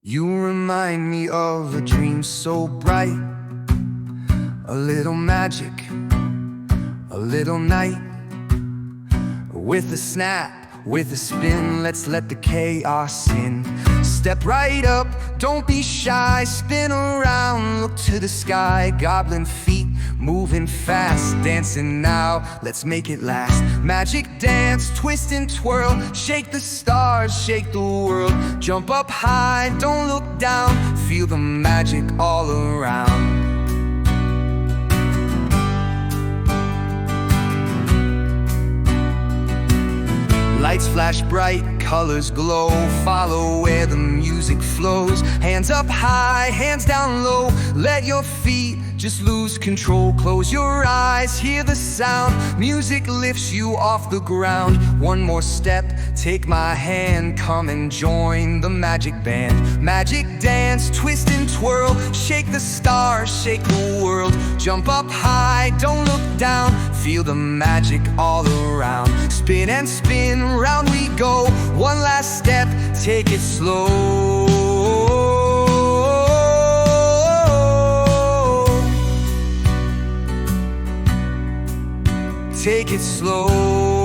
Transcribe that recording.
You remind me of a dream so bright, a little magic, a little night. With a snap, with a spin, let's let the chaos in. Step right up, don't be shy, spin around, look to the sky. Goblin feet, moving fast, dancing now, let's make it last. Magic dance, twist and twirl, shake the stars, shake the world. Jump up high, don't look down, feel the magic all around. Lights flash bright, colors glow, follow where the music flows. Hands up high, hands down low, let your feet just lose control. Close your eyes, hear the sound, music lifts you off the ground. One more step, take my hand, come and join the magic band. Magic dance, twist and twirl, shake the stars, shake the world. Jump up high, don't look down, feel the magic all around. Spin and spin, round we go, one last step, take it slow. Take it slow.